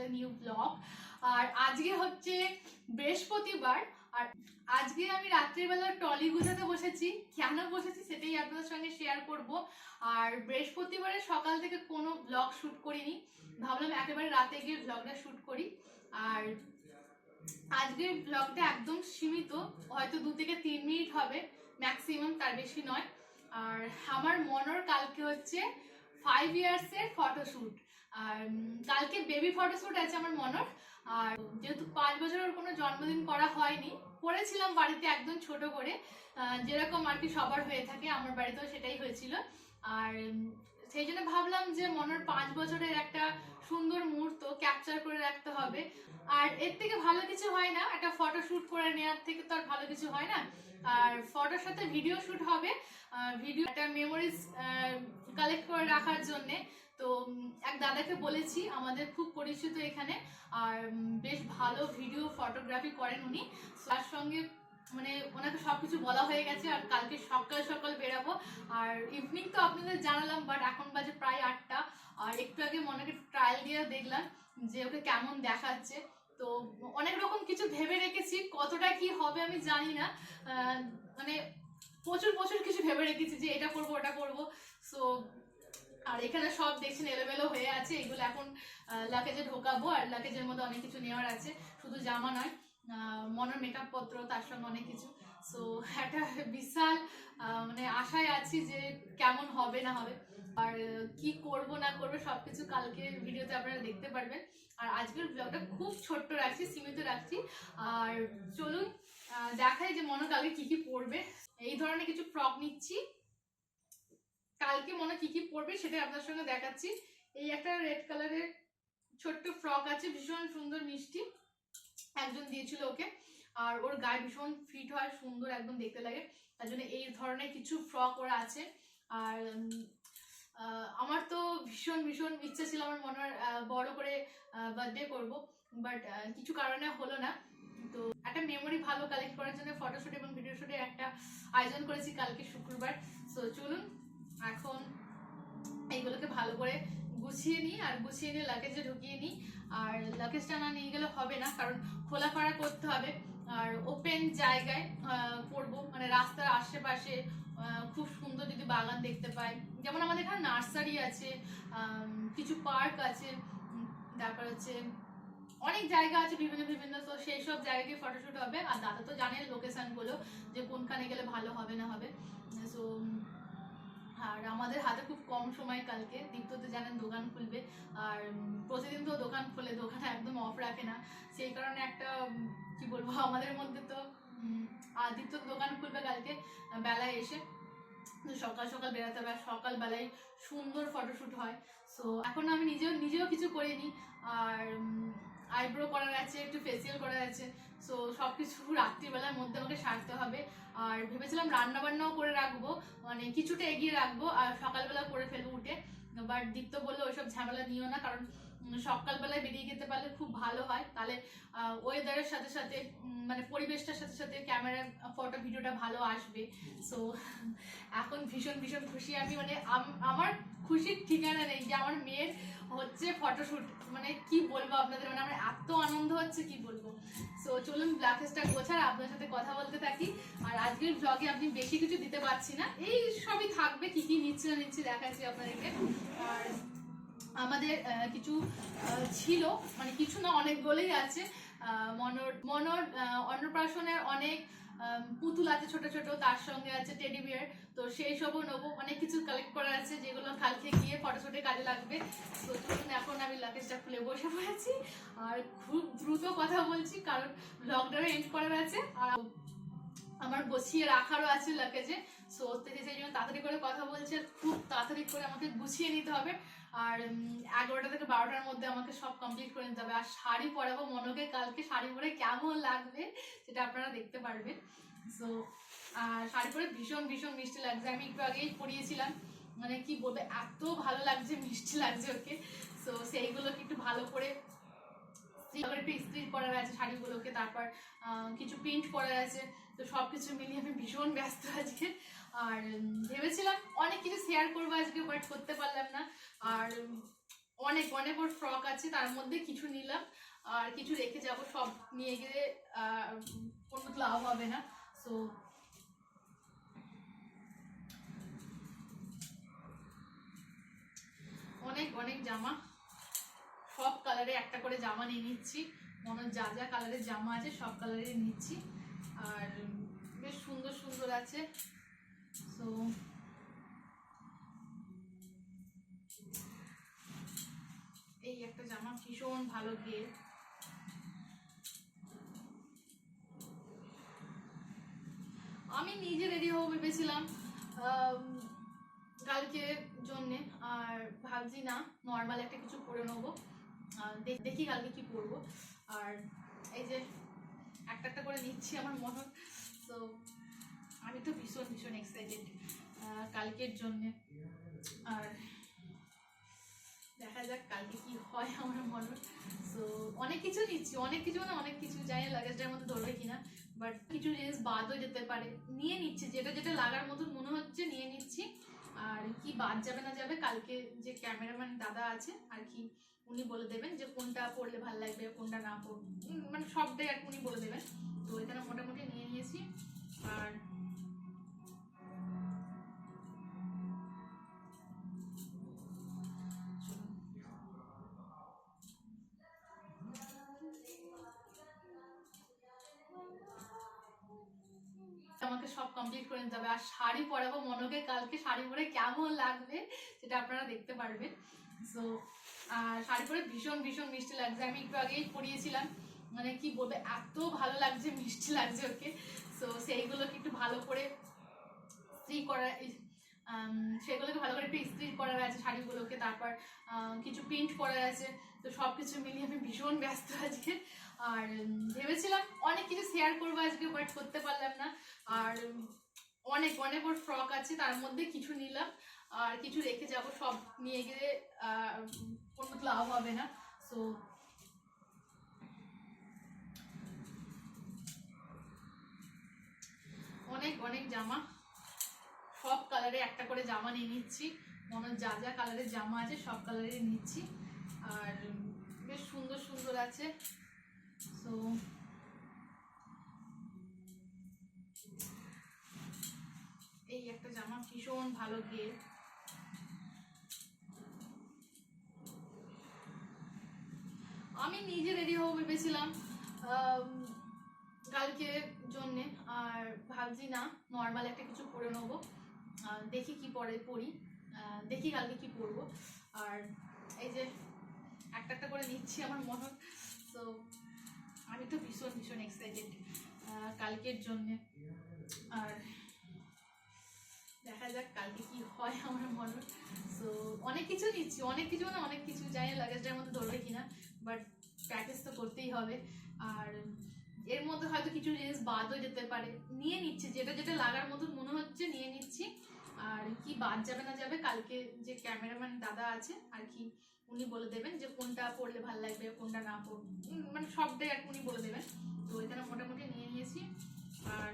a new vlog. আর আজকে হচ্ছে বৃহস্পতিবার, আর আজকে আমি রাত্রিবেলা টলি গুছাতে বসেছি। কেন বসেছি সেটাই আপনাদের সঙ্গে শেয়ার করব। আর বৃহস্পতিবারে সকাল থেকে কোনো ব্লগ শ্যুট করিনি, ভাবলাম একেবারে রাতে গিয়ে ব্লগটা শ্যুট করি। আর আজকের ব্লগটা একদম সীমিত, হয়তো 2 থেকে 3 মিনিট হবে ম্যাক্সিমাম, তার বেশি নয়। আর আমার মনোর কালকে হচ্ছে 5 ইয়ার্সের ফটোশ্যুট, আর কালকে বেবি ফটোশ্যুট আছে আমার মনোর। আর যেহেতু 5 বছরের কোনো জন্মদিন করা হয়নি, করেছিলাম বাড়িতে একদম ছোট করে, যেরকম আর কি সবার হয়ে থাকে, আমার বাড়িতেও সেটাই হয়েছিল। আর সেই জন্য ভাবলাম যে মনোর 5 বছরের একটা সুন্দর মুহূর্ত ক্যাপচার করে রাখতে হবে। আর এর থেকে ভালো কিছু হয় না, একটা ফটো শুট করে নেওয়ার থেকে তো আর ভালো কিছু হয় না। আর ফটোর সাথে ভিডিও শুট হবে, ভিডিও একটা মেমোরিজ কালেক্ট করে রাখার জন্যে। তো এক দাদাকে বলেছি, আমাদের খুব পরিচিত এখানে, আর বেশ ভালো ভিডিও ফটোগ্রাফি করেন উনি। তার সঙ্গে মানে ওনাকে সবকিছু বলা হয়ে গেছে। আর কালকে সকাল সকাল বেরাবো। আর ইভিনিং তো আপনাদের জানালাম, বাট এখন বাজে প্রায় 8টা। আর একটু আগে মনেকে ট্রায়াল দিয়ে দেখলাম যে ওকে কেমন দেখাচ্ছে। তো অনেক রকম কিছু ভেবে রেখেছি, কতটা কি হবে আমি জানি না, মানে প্রচুর প্রচুর কিছু ভেবে রেখেছি যে এটা করবো ওটা করবো। সো আর এখানে সব দেখছেন এলোমেলো হয়ে আছে, এগুলো এখন লাকেজে ঢোকাবো। আর লাকেজের মধ্যে অনেক কিছু নেওয়ার আছে, শুধু জামা নয়, মনের মেকআপ পত্র, তার সঙ্গে অনেক কিছু। সো একটা বিশাল মানে আশায় আছি যে কেমন হবে না হবে, আর কি করব না করবো সবকিছু কালকের ভিডিওতে আপনারা দেখতে পারবেন। আর আজকের ব্লগটা খুব ছোট্ট রাখছি, সীমিত রাখছি। আর চলুন দেখাই যে মনে কালকে কি কি পরবে। এই ধরনের কিছু ফ্রক নিচ্ছি, কালকে মনে কি কি পরবে সেটাই আপনার সঙ্গে দেখাচ্ছি। এই একটা রেড কালারের ছোট্ট ফ্রক আছে, ভীষণ সুন্দর মিষ্টি, একজন দিয়েছিল ওকে। আর ওর গায়ে ভীষণ ফিট হয়, সুন্দর একদম দেখতে লাগে, তার জন্য এই ধরনের কিছু ফ্রক ওরা আছে। আর আমার তো ভীষণ ভীষণ ইচ্ছা ছিল আমার মনে হয় বড় করে বার্থডে করব, বাট কিছু কারণে হলো না। তো একটা মেমোরি ভালো কালেক্ট করার জন্য ফটোশুট এবং ভিডিও শুটের একটা আয়োজন করেছি কালকে শুক্রবার। সো চলুন এখন এইগুলোকে ভালো করে গুছিয়ে নিই, আর গুছিয়ে নিয়ে লাগেজে ঢুকিয়ে নিই। আর লাগেজটা না নিয়ে গেলে হবে না, কারণ খোলাফাড়া করতে হবে। আর ওপেন জায়গায় করবো, মানে রাস্তার আশেপাশে খুব সুন্দর যদি বাগান দেখতে পাই, যেমন আমাদের এখানে নার্সারি আছে, কিছু পার্ক আছে, তারপর হচ্ছে অনেক জায়গা আছে বিভিন্ন বিভিন্ন। তো সেই সব জায়গায় ফটোশুট হবে। আর দাদা তো জানেন লোকেশনগুলো, যে কোনখানে গেলে ভালো হবে না হবে। সো আর আমাদের হাতে খুব কম সময় কালকে, দীপ্ত তো জানেন দোকান খুলবে, আর প্রতিদিন তো দোকান খোলে, দোকানে একদম অফ রাখে না। সেই কারণে একটা কি বলবো, আমাদের মধ্যে তো দীপ্ত দোকান খুলবে কালকে বেলায় এসে, সকাল সকাল বেরোতে হবে। আর সকালবেলায় সুন্দর ফটোশ্যুট হয়। সো এখন আমি নিজেও কিছু করিনি। আর আইব্রো করার আছে, একটু ফেসিয়াল করার আছে। সো সব কিছু রাত্রিবেলার মধ্যে আমাকে সারতে হবে। আর ভেবেছিলাম রান্না বান্নাও করে রাখবো, মানে কিছুটা এগিয়ে রাখবো, আর সকালবেলা করে ফেলবো উঠে। বাট দীপ্ত বললো ওইসব ঝামেলা নিও না, কারণ সকালবেলায় বেরিয়ে যেতে পারলে খুব ভালো হয়, তাহলে ওয়েদারের সাথে সাথে মানে পরিবেশটার সাথে সাথে ক্যামেরার ফটো ভিডিওটা ভালো আসবে। সো এখন ভীষণ ভীষণ খুশি আমি, মানে আমার খুশির ঠিকানা নেই যে আমার মেয়ের হচ্ছে ফটোশুট, মানে কি বলবো আপনাদের, মানে আমার এত আনন্দ হচ্ছে কি বলবো। সো চলুন ব্ল্যাকেজটা গোছার আপনার সাথে কথা বলতে থাকি। আর আজকের ব্লগে আপনি বেশি কিছু দিতে পারছি না, এই সবই থাকবে, কি কি নিচ্ছি না নিচ্ছি দেখাচ্ছি আপনাদেরকে। আর আমাদের কিছু ছিল, মানে কিছু না অনেকগুলোই আছে। মনোর অন্নপ্রাশনের অনেক পুতুল আছে ছোট ছোট, তার সঙ্গে আছে টেডি বিয়ার। তো সেই সবও নেবো, অনেক কিছু কালেক্ট করা আছে যেগুলো কালকে গিয়ে ফটোশুটে কাজে লাগবে। তো এখন আমি লাগেজটা খুলে বসে পড়েছি, আর খুব দ্রুত কথা বলছি কারণ ব্লগটাও এন্ড করার আছে, আর আমার গুছিয়ে রাখারও আছে লাগেজে। সো সেই জন্য তাড়াতাড়ি করে কথা বলছি, আর খুব তাড়াতাড়ি করে আমাকে গুছিয়ে নিতে হবে। আর 11টা থেকে 12টার মধ্যে আমাকে সব কমপ্লিট করে নিতে হবে। আর শাড়ি পরাবো মনোকে কালকে, শাড়ি পরে কেমন লাগবে সেটা আপনারা দেখতে পারবেন। সো আর শাড়ি পরে ভীষণ ভীষণ মিষ্টি লাগছে, আমি একটু আগেই পরিয়েছিলাম, মানে কি বলবে এত ভালো লাগছে, মিষ্টি লাগছে ওকে। সো সেইগুলোকে একটু ভালো করে একটু ইস্ত্রি করার আছে শাড়িগুলোকে, তারপর কিছু প্রিন্ট করার আছে। তো সবকিছু মিলিয়ে আমি ভীষণ ব্যস্ত আজকে। আর ভেবেছিলাম অনেক কিছু শেয়ার করবো আজকে, বাট করতে পারলাম না। আর অনেক অনেক ওর ফ্রক আছে, তার মধ্যে কিছু নিলাম আর কিছু রেখে যাব, সব নিয়ে গেলে কোনো লাভ হবে না। সো অনেক অনেক জামা, সব কালারে একটা করে জামা নিয়ে নিচ্ছি, মনে যা যা কালারের জামা আছে সব কালারের নিচ্ছি, আর বেশ সুন্দর সুন্দর আছে। সো এই একটা জামা ভীষণ ভালো গিয়ে, আমি নিজে রেডি হবো ভেবেছিলাম কালকের জন্যে, আর ভাবছি না নর্মাল একটা কিছু পরে নেবো, দেখি কালকে কি পরবো। আর এই যে একটা একটা করে নিচ্ছি আমার মনে, তো আমি তো ভীষণ ভীষণ এক্সাইটেড কালকের জন্যে, আর দেখা যাক কালকে কি হয় আমার মনে। সো অনেক কিছু নিচ্ছি, অনেক কিছু মানে অনেক কিছু, জানি লাগেজটার মধ্যে ধরবে কিনা, বাট কিছু জিনিস বাদও যেতে পারে, নিয়ে নিচ্ছি যেটা যেটা লাগার মতন মনে হচ্ছে নিয়ে নিচ্ছি। আর কি বাদ যাবে না যাবে কালকে যে ক্যামেরাম্যান দাদা আছে আর কি, উনি বলে দেবেন যে কোনটা পড়লে ভালো লাগবে কোনটা না পড়বে, মানে সবটাই আর কি উনি বলে দেবেন। তো এখানে মোটামুটি নিয়ে নিয়েছি। আর আমাকে সব কমপ্লিট করে নিতে হবে, আর শাড়ি পরাবো মনকে, কালকে শাড়ি পরে কেমন লাগবে সেটা আপনারা দেখতে পারবেন। সো আর শাড়ি পরে ভীষণ ভীষণ মিষ্টি লাগছে, আমি একটু আগেই পরিয়েছিলাম, মানে কি বলবে এত ভালো লাগছে, মিষ্টি লাগছে ওকে। সো সেইগুলোকে একটু ভালো করে ইস্ত্রি করা, সেগুলোকে ভালো করে একটু ইস্ত্রি করার আছে শাড়িগুলোকে, তারপর কিছু প্রিন্ট করার আছে। তো সব কিছু মিলিয়ে আমি ভীষণ ব্যস্ত আজকে, আর ভেবেছিলাম অনেক কিছু শেয়ার করবো আজকে, বাট করতে পারলাম না। আর অনেক অনেক ওর ফ্রক আছে, তার মধ্যে কিছু নিলাম আর কিছু রেখে যাব, সব নিয়ে গেলে কোনো লাভ হবে না। সো অনেক অনেক জামা, সব কালারে একটা করে জামা নিয়ে নিচ্ছি, মনে যা যা কালারের জামা আছে সব কালারের নিচ্ছি, আর বেশ সুন্দর সুন্দর আছে। সো এই একটা জামা ভীষণ ভালো গিয়ে, আমি নিজে রেডি হবো ভেবেছিলাম কালকের জন্যে, আর ভাবছি না নর্মাল একটা কিছু পরে নেবো, দেখি কি পরি, দেখি কালকে কি পরবো। আর এই যে একটা একটা করে নিচ্ছি আমার মনে, তো আমি তো ভীষণ ভীষণ এক্সাইটেড কালকের জন্যে, আর দেখা যাক কালকে কি হয় আমার মনে। সো অনেক কিছু নিচ্ছি, অনেক কিছু মানে অনেক কিছু, জানি লাগেজটার মধ্যে ধরবে কিনা, বাট প্র্যাকটিস তো করতেই হবে। আর এর মধ্যে হয়তো কিছু জিনিস বাদও যেতে পারে, নিয়ে নিচ্ছি যেটা যেটা লাগার মতন মনে হচ্ছে নিয়ে নিচ্ছি। আর কি বাদ যাবে না যাবে কালকে যে ক্যামেরাম্যান দাদা আছে আর কি, উনি বলে দেবেন যে কোনটা পড়লে ভালো লাগবে কোনটা না পড়বে, মানে সবটাই আর কি উনি বলে দেবেন। তো এখানে মোটামুটি নিয়ে নিয়েছি। আর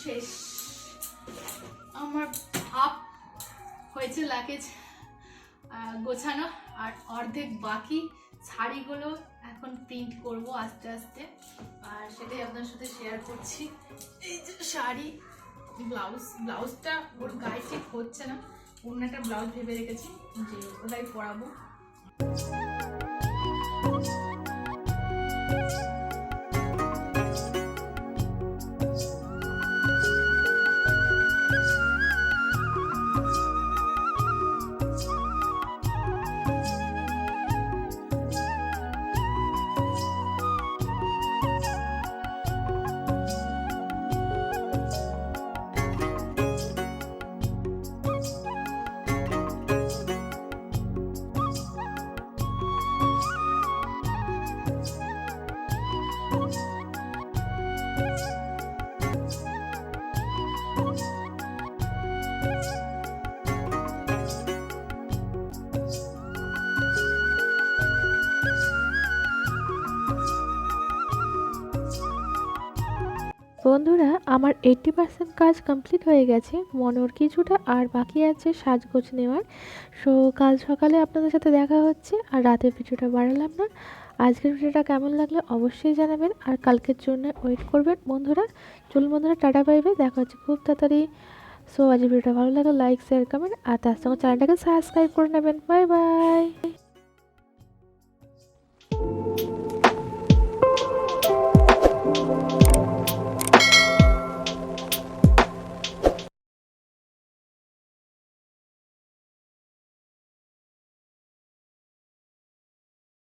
শেষ আমার হাফ হয়েছে লাগেজ গোছানো, আর অর্ধেক বাকি, শাড়িগুলো এখন প্রিন্ট করব আস্তে আস্তে, আর সেটাই আপনার সাথে শেয়ার করছি। এই যে শাড়ি, ব্লাউজটা ওর গায়ে ঠিক হচ্ছে না, অন্য একটা ব্লাউজ ভেবে রেখেছি যে ওটাই পরাবো। বন্ধুরা, আমার 80% কাজ কমপ্লিট হয়ে গেছে, মনোর কিছুটা আর বাকি আছে সাজগোজ নেওয়ার। সো কাল সকালে আপনাদের সাথে দেখা হচ্ছে, আর রাতের ভিডিওটা বাড়ালাম না। আজকের ভিডিওটা কেমন লাগলো অবশ্যই জানাবেন, আর কালকের জন্য ওয়েট করবেন বন্ধুরা। চলুন বন্ধুরা, টাটা বাই বাই, দেখা হচ্ছে খুব তাড়াতাড়ি। সো আজকের ভিডিওটা ভালো লাগলে লাইক শেয়ার কমেন্ট, আর তার সঙ্গে চ্যানেলটাকে সাবস্ক্রাইব করে নেবেন। Bye bye.